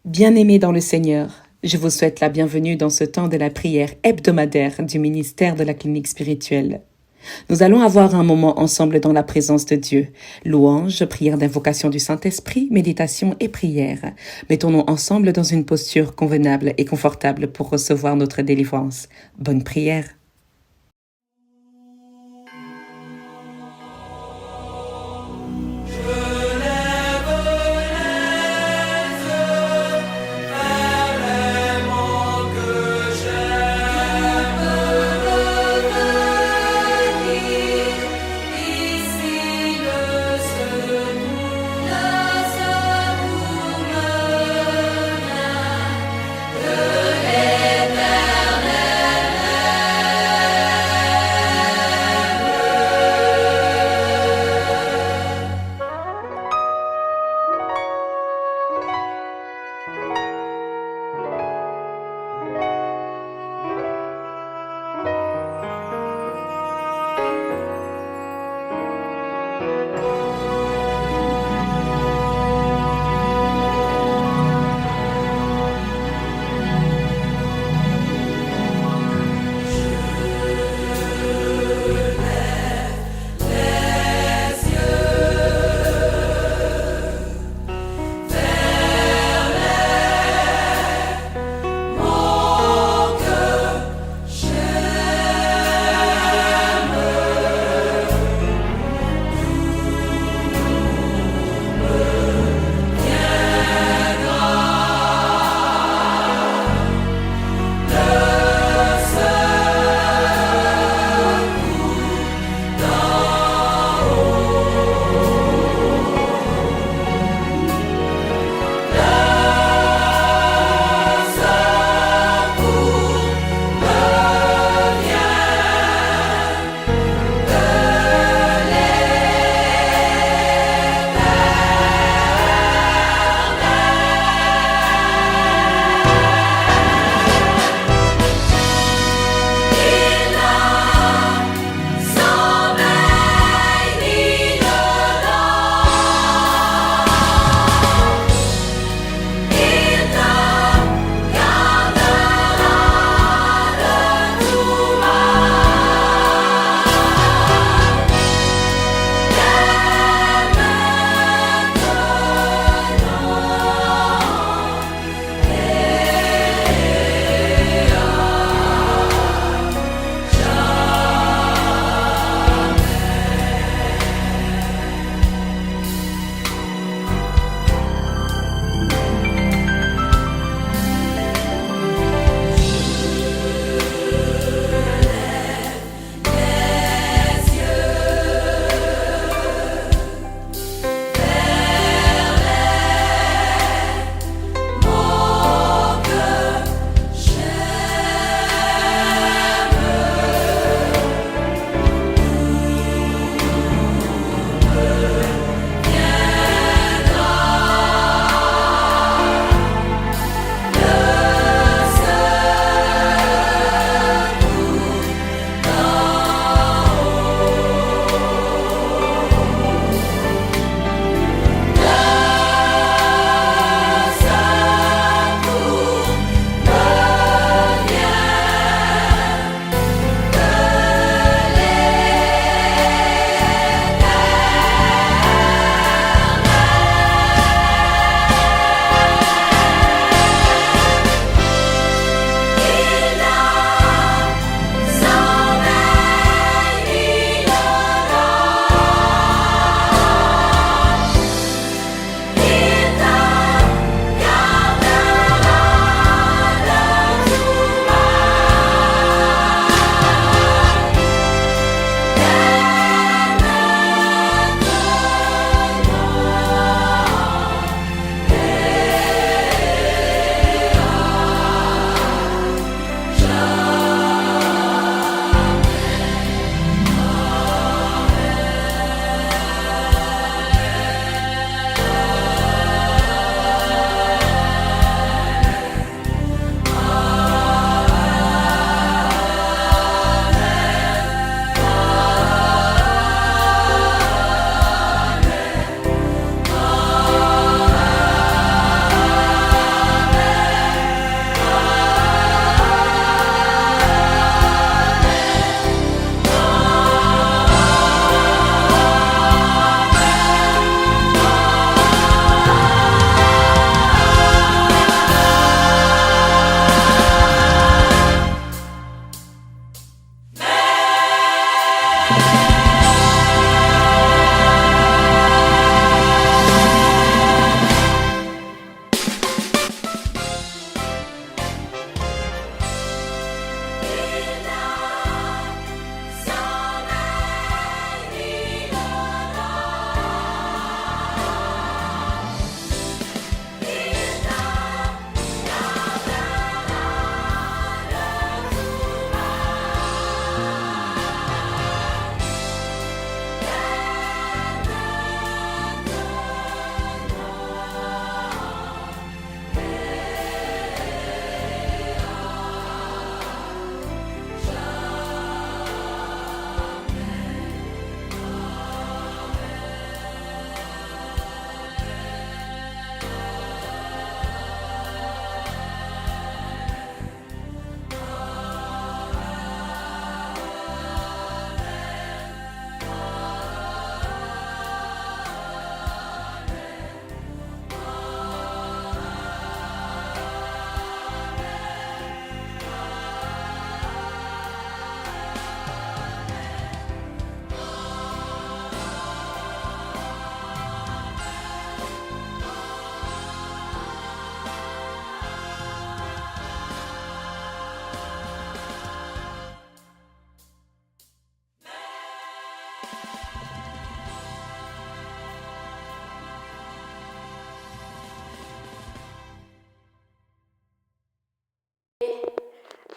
Bien-aimés dans le Seigneur, je vous souhaite la bienvenue dans ce temps de la prière hebdomadaire du ministère de la clinique spirituelle. Nous allons avoir un moment ensemble dans la présence de Dieu. Louange, prière d'invocation du Saint-Esprit, méditation et prière. Mettons-nous ensemble dans une posture convenable et confortable pour recevoir notre délivrance. Bonne prière.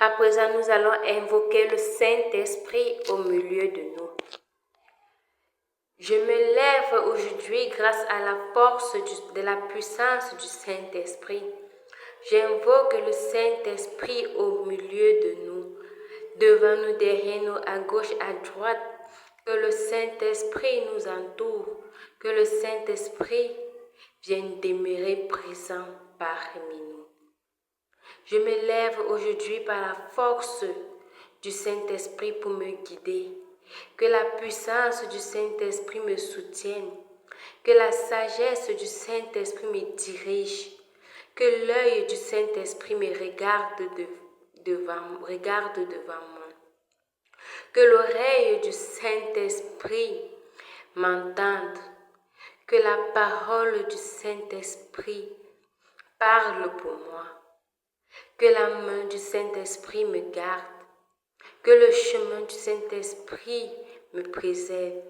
À présent, nous allons invoquer le Saint-Esprit au milieu de nous. Je me lève aujourd'hui grâce à la force de la puissance du Saint-Esprit. J'invoque le Saint-Esprit au milieu de nous, devant nous, derrière nous, à gauche, à droite. Que le Saint-Esprit nous entoure, que le Saint-Esprit vienne demeurer présent parmi nous. Je me lève aujourd'hui par la force du Saint-Esprit pour me guider. Que la puissance du Saint-Esprit me soutienne. Que la sagesse du Saint-Esprit me dirige. Que l'œil du Saint-Esprit me regarde devant moi. Que l'oreille du Saint-Esprit m'entende. Que la parole du Saint-Esprit parle pour moi. Que la main du Saint-Esprit me garde. Que le chemin du Saint-Esprit me préserve.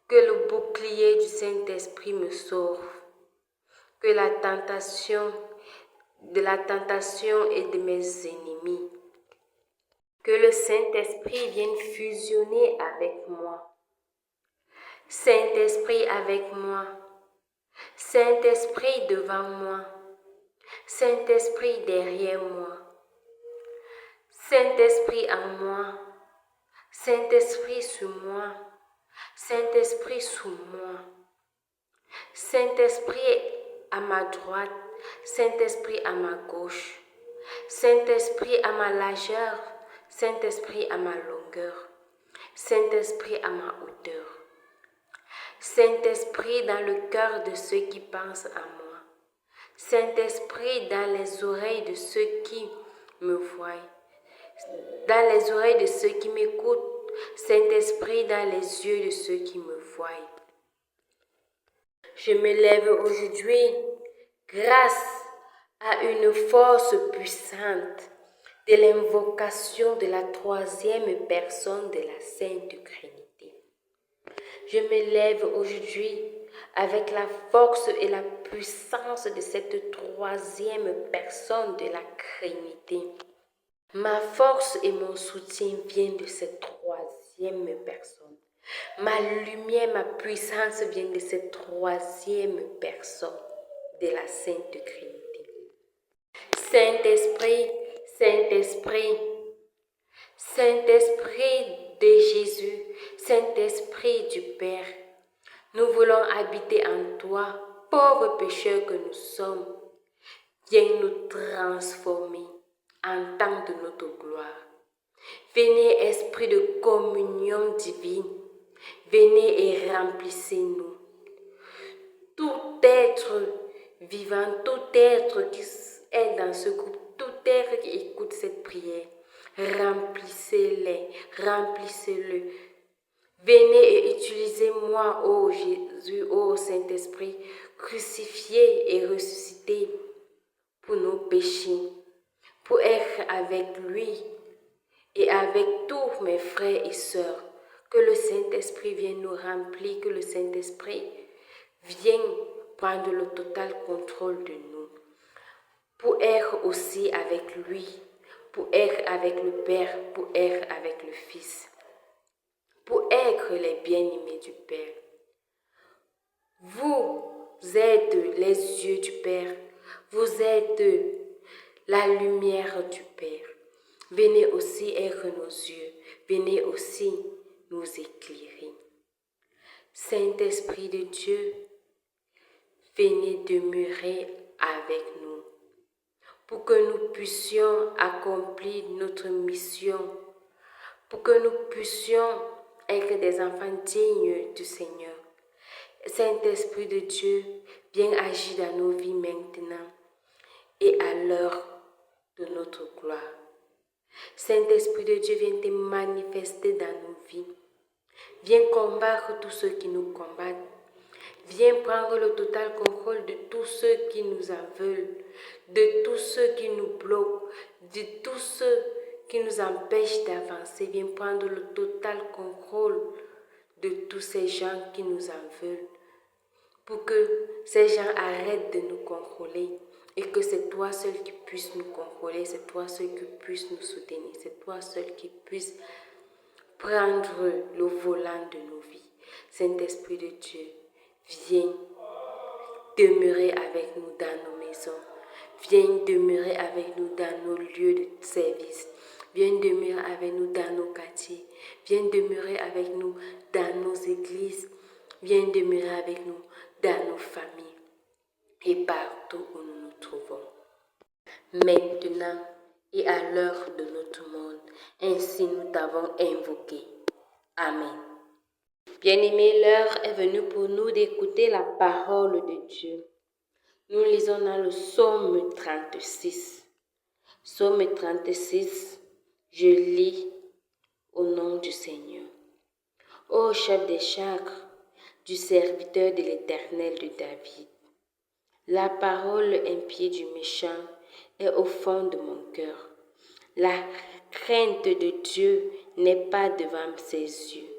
Que le bouclier du Saint-Esprit me sauve. Que de la tentation et de mes ennemis. Que le Saint-Esprit vienne fusionner avec moi. Saint-Esprit avec moi. Saint-Esprit devant moi. Saint-Esprit derrière moi. Saint-Esprit en moi. Saint-Esprit sur moi. Saint-Esprit sous moi. Saint-Esprit à ma droite. Saint-Esprit à ma gauche. Saint-Esprit à ma largeur. Saint-Esprit à ma longueur. Saint-Esprit à ma hauteur. Saint-Esprit dans le cœur de ceux qui pensent à moi. Saint-Esprit dans les oreilles de ceux qui me voient. Dans les oreilles de ceux qui m'écoutent. Saint-Esprit dans les yeux de ceux qui me voient. Je me lève aujourd'hui grâce à une force puissante de l'invocation de la troisième personne de la Sainte Trinité. Je me lève aujourd'hui avec la force et la puissance de cette troisième personne de la Trinité. Ma force et mon soutien viennent de cette troisième personne. Ma lumière, ma puissance viennent de cette troisième personne de la Sainte Trinité. Saint-Esprit, Saint-Esprit, Saint-Esprit de Jésus, Saint-Esprit du Père, nous voulons habiter en toi, pauvres pécheurs que nous sommes. Viens nous transformer en temps de notre gloire. Venez, Esprit de communion divine, venez et remplissez-nous. Tout être vivant, tout être qui est dans ce groupe, tout être qui écoute cette prière, remplissez-les, remplissez-le. Venez et utilisez-moi, ô Jésus, ô Saint-Esprit, crucifié et ressuscité pour nos péchés, pour être avec lui et avec tous mes frères et sœurs. Que le Saint-Esprit vienne nous remplir, que le Saint-Esprit vienne prendre le total contrôle de nous, pour être aussi avec lui, pour être avec le Père, pour être avec le Fils, pour être les bien-aimés du Père. Vous êtes les yeux du Père, vous êtes la lumière du Père. Venez aussi être nos yeux, venez aussi nous éclairer. Saint-Esprit de Dieu, venez demeurer avec nous pour que nous puissions accomplir notre mission, pour que nous puissions être des enfants dignes du Seigneur. Saint-Esprit de Dieu, viens agir dans nos vies maintenant et à l'heure de notre gloire. Saint-Esprit de Dieu, viens te manifester dans nos vies. Viens combattre tous ceux qui nous combattent. Viens prendre le total contrôle de tous ceux qui nous en veulent, de tous ceux qui nous bloquent, de tous ceux qui nous empêchent d'avancer. Viens prendre le total contrôle de tous ces gens qui nous en veulent. pour que ces gens arrêtent de nous contrôler et que c'est toi seul qui puisses nous contrôler, c'est toi seul qui puisses nous soutenir, c'est toi seul qui puisses prendre le volant de nos vies. Saint-Esprit de Dieu, viens demeurer avec nous dans nos maisons. Viens demeurer avec nous dans nos lieux de service. Viens demeurer avec nous dans nos quartiers. Viens demeurer avec nous dans nos églises. Viens demeurer avec nous dans nos familles et partout où nous nous trouvons. Maintenant et à l'heure de notre monde, ainsi nous t'avons invoqué. Amen. Bien-aimés, l'heure est venue pour nous d'écouter la parole de Dieu. Nous lisons dans le psaume 36. Psaume 36, je lis au nom du Seigneur. Ô chef des chars, du serviteur de l'Éternel de David, la parole impie du méchant est au fond de mon cœur. La crainte de Dieu n'est pas devant ses yeux,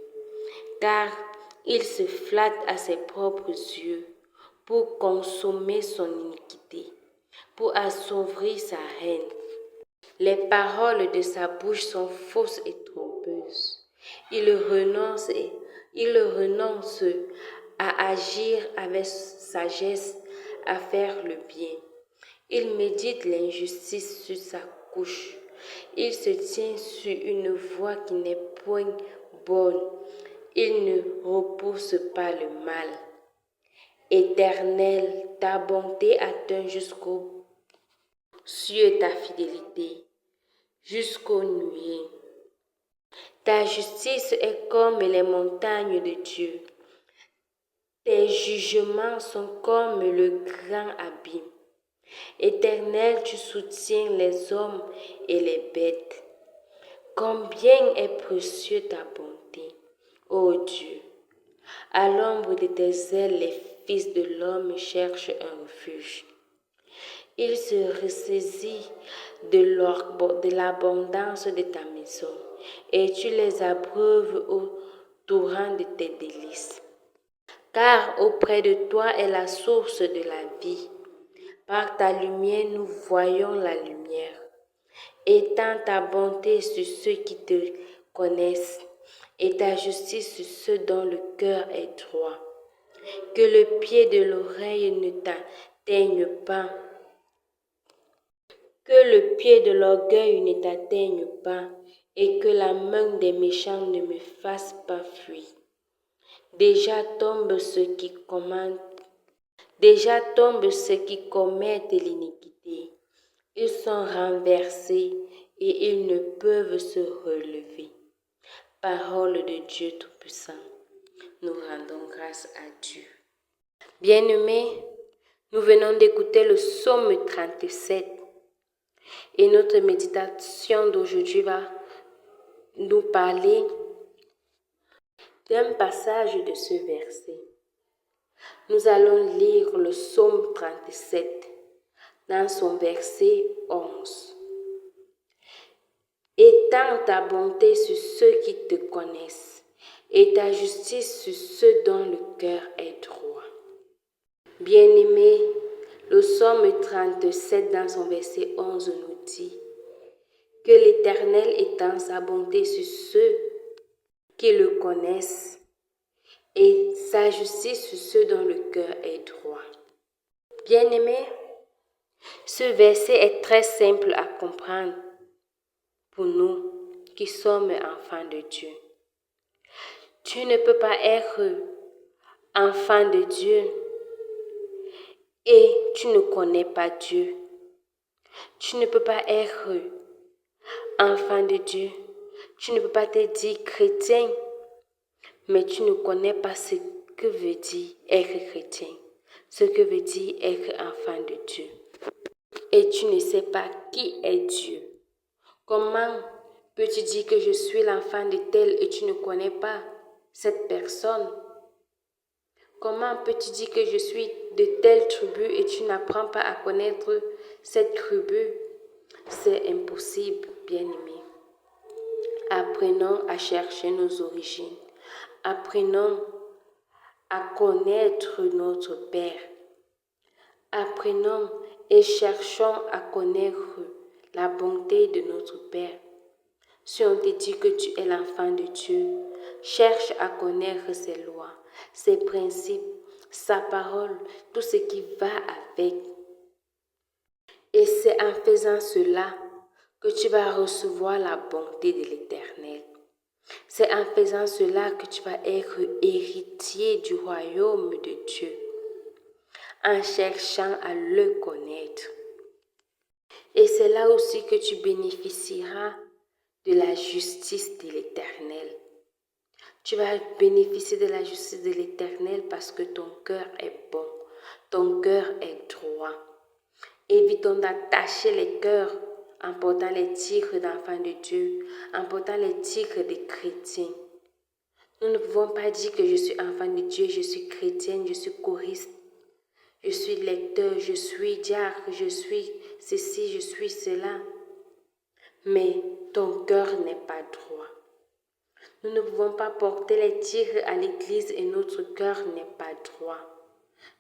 car il se flatte à ses propres yeux pour consommer son iniquité, pour assouvir sa haine. Les paroles de sa bouche sont fausses et trompeuses. Il renonce à agir avec sagesse, à faire le bien. Il médite l'injustice sur sa couche. Il se tient sur une voie qui n'est point bonne. Il ne repousse pas le mal. Éternel, ta bonté atteint jusqu'au cieux, ta fidélité jusqu'aux nuées. Ta justice est comme les montagnes de Dieu. Tes jugements sont comme le grand abîme. Éternel, tu soutiens les hommes et les bêtes. Combien est précieux ta bonté, ô Dieu! À l'ombre de tes ailes, les fils de l'homme cherchent un refuge. Il se ressaisit de l'abondance de ta maison, et tu les abreuves au torrent de tes délices. Car auprès de toi est la source de la vie. Par ta lumière, nous voyons la lumière. Étends ta bonté sur ceux qui te connaissent, et ta justice sur ceux dont le cœur est droit. Que le pied de l'oreille ne t'atteigne pas. Que le pied de l'orgueil ne t'atteigne pas, et que la main des méchants ne me fasse pas fuir. Déjà tombent ceux qui commettent l'iniquité. Ils sont renversés et ils ne peuvent se relever. Parole de Dieu Tout-Puissant, nous rendons grâce à Dieu. Bien-aimés, nous venons d'écouter le psaume 37 et notre méditation d'aujourd'hui va nous parler d'un passage de ce verset. Nous allons lire le psaume 37 dans son verset 11. Étends ta bonté sur ceux qui te connaissent et ta justice sur ceux dont le cœur est droit. Bien-aimés, le psaume 37 dans son verset 11 nous dit que l'Éternel étend sa bonté sur ceux qui le connaissent et sa justice sur ceux dont le cœur est droit. Bien-aimés, ce verset est très simple à comprendre pour nous qui sommes enfants de Dieu. Tu ne peux pas être enfant de Dieu et tu ne connais pas Dieu. Tu ne peux pas être enfant de Dieu. Tu ne peux pas te dire chrétien, mais tu ne connais pas ce que veut dire être chrétien, ce que veut dire être enfant de Dieu. Et tu ne sais pas qui est Dieu. Comment peux-tu dire que je suis l'enfant de tel et tu ne connais pas cette personne? Comment peux-tu dire que je suis de telle tribu et tu n'apprends pas à connaître cette tribu? C'est impossible, bien-aimés. Apprenons à chercher nos origines. Apprenons à connaître notre Père. Apprenons et cherchons à connaître la bonté de notre Père. Si on te dit que tu es l'enfant de Dieu, cherche à connaître ses lois, ses principes, sa parole, tout ce qui va avec. Et c'est en faisant cela que tu vas recevoir la bonté de l'Éternel. C'est en faisant cela que tu vas être héritier du royaume de Dieu, en cherchant à le connaître. Et c'est là aussi que tu bénéficieras de la justice de l'Éternel. Tu vas bénéficier de la justice de l'Éternel parce que ton cœur est bon, ton cœur est droit. Évitons d'attacher les cœurs en portant les titres d'enfants de Dieu, en portant les titres de chrétiens. Nous ne pouvons pas dire que je suis enfant de Dieu, je suis chrétienne, je suis choriste, je suis lecteur, je suis diacre, je suis ceci, je suis cela. Mais ton cœur n'est pas droit. Nous ne pouvons pas porter les titres à l'église et notre cœur n'est pas droit.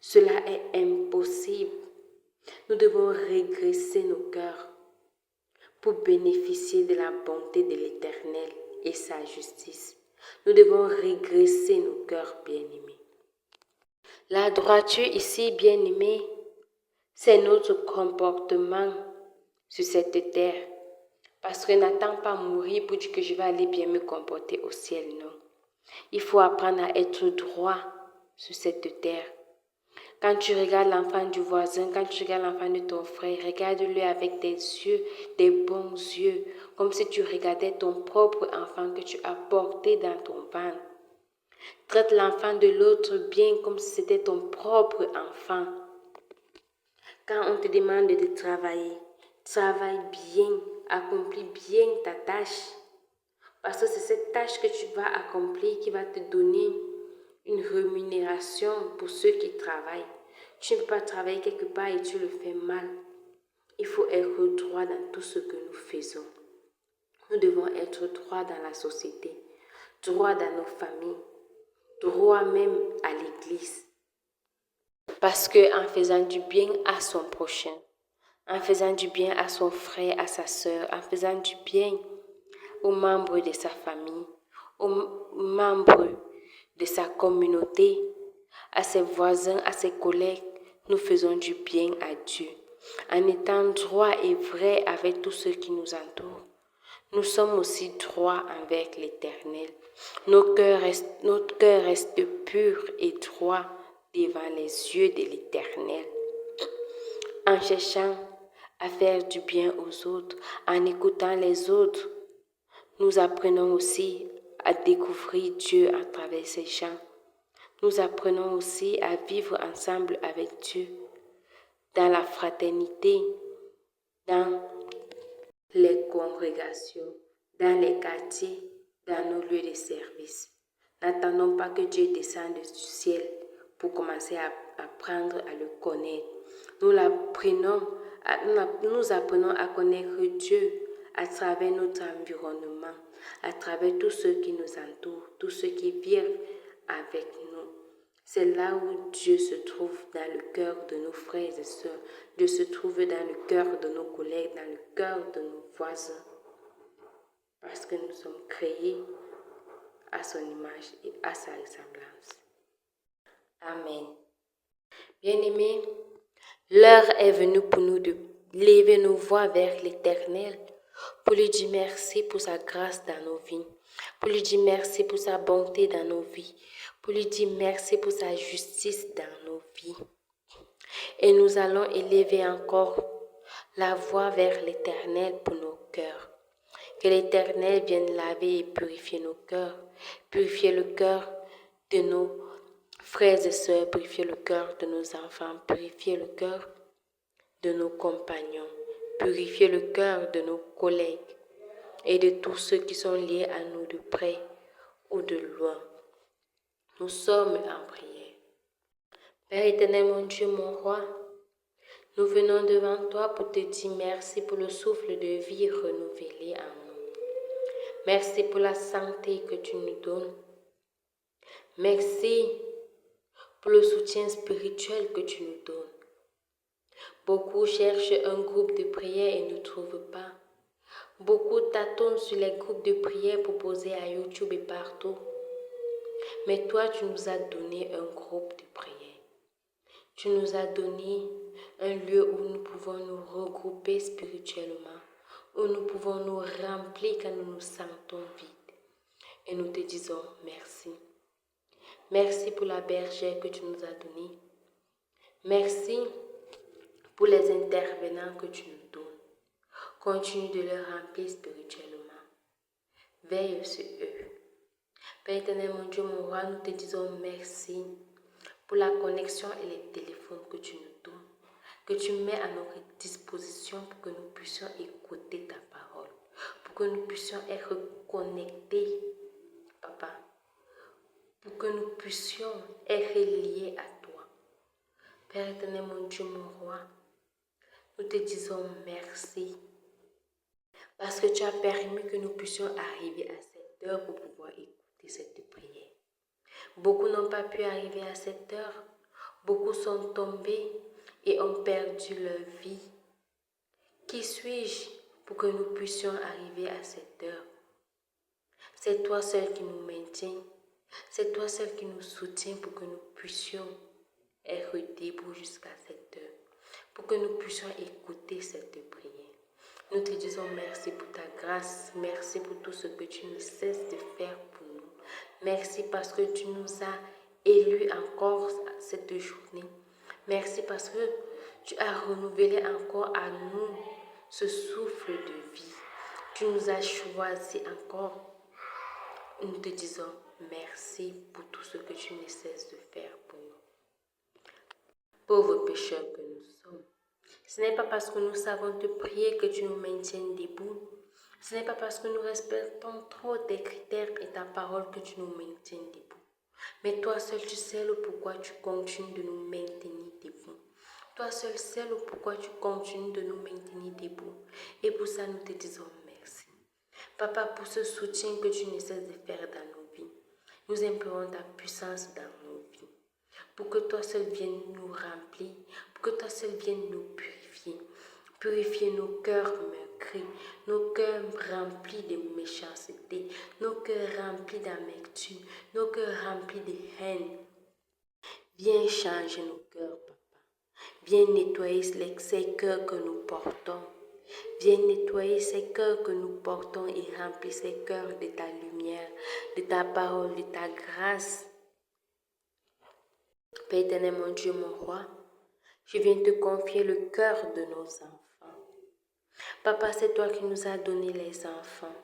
Cela est impossible. Nous devons régresser nos cœurs pour bénéficier de la bonté de l'Éternel et sa justice. Nous devons régresser nos cœurs bien-aimés. La droiture ici, bien-aimés, c'est notre comportement sur cette terre. Parce que n'attends pas mourir pour dire que je vais aller bien me comporter au ciel, non. Il faut apprendre à être droit sur cette terre. Quand tu regardes l'enfant du voisin, quand tu regardes l'enfant de ton frère, regarde-le avec des yeux, des bons yeux, comme si tu regardais ton propre enfant que tu as porté dans ton ventre. Traite l'enfant de l'autre bien comme si c'était ton propre enfant. Quand on te demande de travailler, travaille bien, accomplis bien ta tâche. Parce que c'est cette tâche que tu vas accomplir qui va te donner une rémunération pour ceux qui travaillent. Tu ne peux pas travailler quelque part et tu le fais mal. Il faut être droit dans tout ce que nous faisons. Nous devons être droits dans la société, droits dans nos familles, droits même à l'église. Parce qu'en faisant du bien à son prochain, en faisant du bien à son frère, à sa sœur, en faisant du bien aux membres de sa famille, aux membres de sa communauté, à ses voisins, à ses collègues, nous faisons du bien à Dieu. En étant droit et vrai avec tous ceux qui nous entourent, nous sommes aussi droits avec l'Éternel. Notre cœur reste pur et droit devant les yeux de l'Éternel. En cherchant à faire du bien aux autres, en écoutant les autres, nous apprenons aussi à découvrir Dieu à travers ces gens. Nous apprenons aussi à vivre ensemble avec Dieu, dans la fraternité, dans les congrégations, dans les quartiers, dans nos lieux de service. N'attendons pas que Dieu descende du ciel pour commencer à apprendre à le connaître. Nous apprenons à connaître Dieu à travers notre environnement, à travers tous ceux qui nous entourent, tous ceux qui vivent avec nous. C'est là où Dieu se trouve dans le cœur de nos frères et sœurs. Dieu se trouve dans le cœur de nos collègues, dans le cœur de nos voisins. Parce que nous sommes créés à son image et à sa ressemblance. Amen. Bien-aimés, l'heure est venue pour nous de lever nos voix vers l'Éternel, pour lui dire merci pour sa grâce dans nos vies, pour lui dire merci pour sa bonté dans nos vies, pour lui dire merci pour sa justice dans nos vies. Et nous allons élever encore la voix vers l'Éternel pour nos cœurs. Que l'Éternel vienne laver et purifier nos cœurs, purifier le cœur de nos frères et sœurs, purifier le cœur de nos enfants, purifier le cœur de nos compagnons, purifier le cœur de nos collègues et de tous ceux qui sont liés à nous de près ou de loin. Nous sommes en prière. Père éternel, mon Dieu, mon roi, nous venons devant toi pour te dire merci pour le souffle de vie renouvelé en nous. Merci pour la santé que tu nous donnes. Merci pour le soutien spirituel que tu nous donnes. Beaucoup cherchent un groupe de prière et ne trouvent pas. Beaucoup tâtonnent sur les groupes de prière proposés à YouTube et partout. Mais toi, tu nous as donné un groupe de prière. Tu nous as donné un lieu où nous pouvons nous regrouper spirituellement, où nous pouvons nous remplir quand nous nous sentons vides. Et nous te disons merci. Merci pour la bergère que tu nous as donnée. Merci pour les intervenants que tu nous donnes. Continue de les remplir spirituellement. Veille sur eux. Père éternel, mon Dieu, mon roi, nous te disons merci pour la connexion et les téléphones que tu nous donnes, que tu mets à notre disposition pour que nous puissions écouter ta parole, pour que nous puissions être connectés, Papa, pour que nous puissions être liés à toi. Père éternel, mon Dieu, mon roi, nous te disons merci parce que tu as permis que nous puissions arriver à cette heure pour pouvoir écouter cette prière. Beaucoup n'ont pas pu arriver à cette heure. Beaucoup sont tombés et ont perdu leur vie. Qui suis-je pour que nous puissions arriver à cette heure? C'est toi seul qui nous maintiens. C'est toi seul qui nous soutient pour que nous puissions être debout jusqu'à cette heure. Pour que nous puissions écouter cette prière. Nous te disons merci pour ta grâce. Merci pour tout ce que tu ne cesses de faire pour nous. Merci parce que tu nous as élus encore cette journée. Merci parce que tu as renouvelé encore à nous ce souffle de vie. Tu nous as choisis encore. Nous te disons merci pour tout ce que tu ne cesses de faire pour nous. Pauvres pécheurs que nous sommes. Ce n'est pas parce que nous savons te prier que tu nous maintiens debout. Ce n'est pas parce que nous respectons trop tes critères et ta parole que tu nous maintiens debout. Mais toi seul, tu sais le pourquoi tu continues de nous maintenir debout. Toi seul sais le pourquoi tu continues de nous maintenir debout. Et pour ça, nous te disons merci. Papa, pour ce soutien que tu ne cesses de faire dans nos vies, nous implorons ta puissance dans nos vies. Pour que toi seul viennes nous remplir, pour que toi seul viennes nous purifier. Purifier nos cœurs meurtris, nos cœurs remplis de méchanceté, nos cœurs remplis d'amertume, nos cœurs remplis de haine. Viens changer nos cœurs, Papa. Viens nettoyer ces cœurs que nous portons. Viens nettoyer ces cœurs que nous portons et remplir ces cœurs de ta lumière, de ta parole, de ta grâce. Père éternel, mon Dieu, mon roi, je viens te confier le cœur de nos enfants. Papa, c'est toi qui nous as donné les enfants.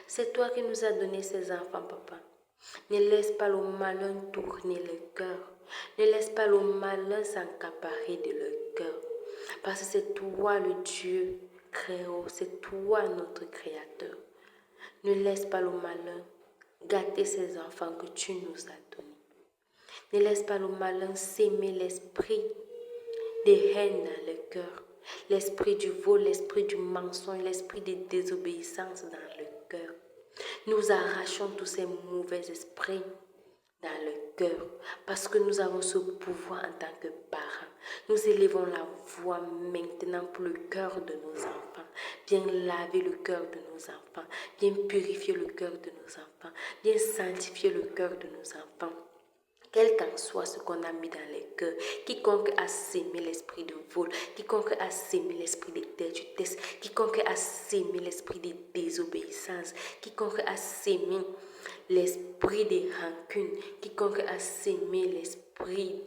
C'est toi qui nous as donné ces enfants, Papa. Ne laisse pas le malin tourner le cœur. Ne laisse pas le malin s'accaparer de leur cœur. Parce que c'est toi le Dieu créateur, c'est toi notre créateur. Ne laisse pas le malin gâter ces enfants que tu nous as donnés. Ne laisse pas le malin s'aimer l'esprit de haine dans le cœur. L'esprit du vol, l'esprit du mensonge, l'esprit de désobéissance dans le cœur. Nous arrachons tous ces mauvais esprits dans le cœur parce que nous avons ce pouvoir en tant que parents. Nous élevons la voix maintenant pour le cœur de nos enfants. Viens laver le cœur de nos enfants. Viens purifier le cœur de nos enfants. Viens sanctifier le cœur de nos enfants. Quel qu'en soit ce qu'on a mis dans les cœurs, quiconque a sémé l'esprit de vol, quiconque a sémé l'esprit de déteste, quiconque a sémé l'esprit de désobéissance, quiconque a sémé l'esprit de rancune, quiconque a sémé l'esprit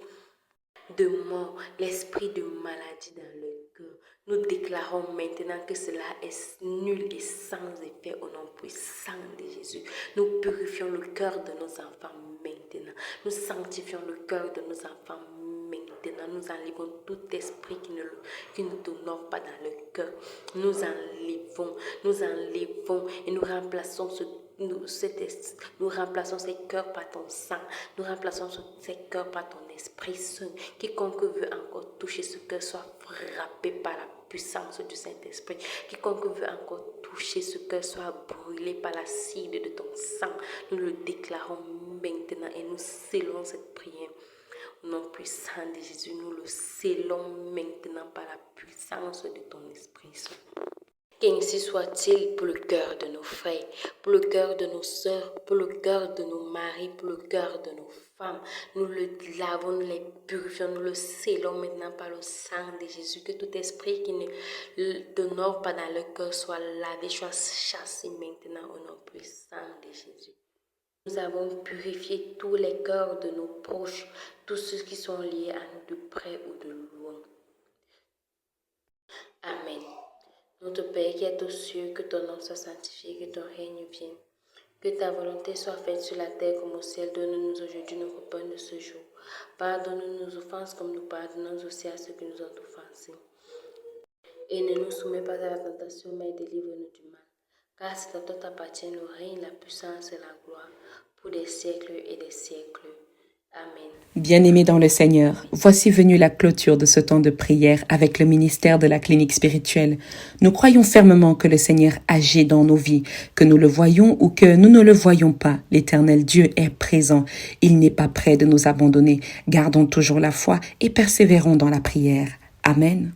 de mort, l'esprit de maladie dans le cœur. Nous déclarons maintenant que cela est nul et sans effet au nom puissant de Jésus. Nous purifions le cœur de nos enfants maintenant. Nous sanctifions le cœur de nos enfants maintenant. Nous enlevons tout esprit qui ne t'honore pas dans le cœur. Nous enlevons et nous remplaçons nous remplaçons ces cœurs par ton sang. Nous remplaçons ces cœurs par ton Esprit Saint. Quiconque veut encore toucher ce cœur soit frappé par la puissance du Saint-Esprit. Quiconque veut encore toucher ce cœur soit brûlé par l'acide de ton sang. Nous le déclarons maintenant et nous scellons cette prière. Au nom puissant de Jésus, nous le scellons maintenant par la puissance de ton Esprit Saint. Qu'ainsi soit-il pour le cœur de nos frères, pour le cœur de nos sœurs, pour le cœur de nos maris, pour le cœur de nos femmes. Nous le lavons, nous les purifions, nous le scellons maintenant par le sang de Jésus. Que tout esprit qui ne t'honore pas dans le cœur soit lavé, soit chassé maintenant au nom puissant de Jésus. Nous avons purifié tous les cœurs de nos proches, tous ceux qui sont liés à nous de près ou de loin. Amen. Notre Père qui est aux cieux, que ton nom soit sanctifié, que ton règne vienne. Que ta volonté soit faite sur la terre comme au ciel. Donne-nous aujourd'hui notre pain de ce jour. Pardonne-nous nos offenses comme nous pardonnons aussi à ceux qui nous ont offensés. Et ne nous soumets pas à la tentation, mais délivre-nous du mal. Car c'est à toi t'appartient le règne, la puissance et la gloire, pour des siècles et des siècles. Amen. Bien-aimés dans le Seigneur, voici venue la clôture de ce temps de prière avec le ministère de la clinique spirituelle. Nous croyons fermement que le Seigneur agit dans nos vies, que nous le voyons ou que nous ne le voyons pas. L'Éternel Dieu est présent. Il n'est pas prêt de nous abandonner. Gardons toujours la foi et persévérons dans la prière. Amen.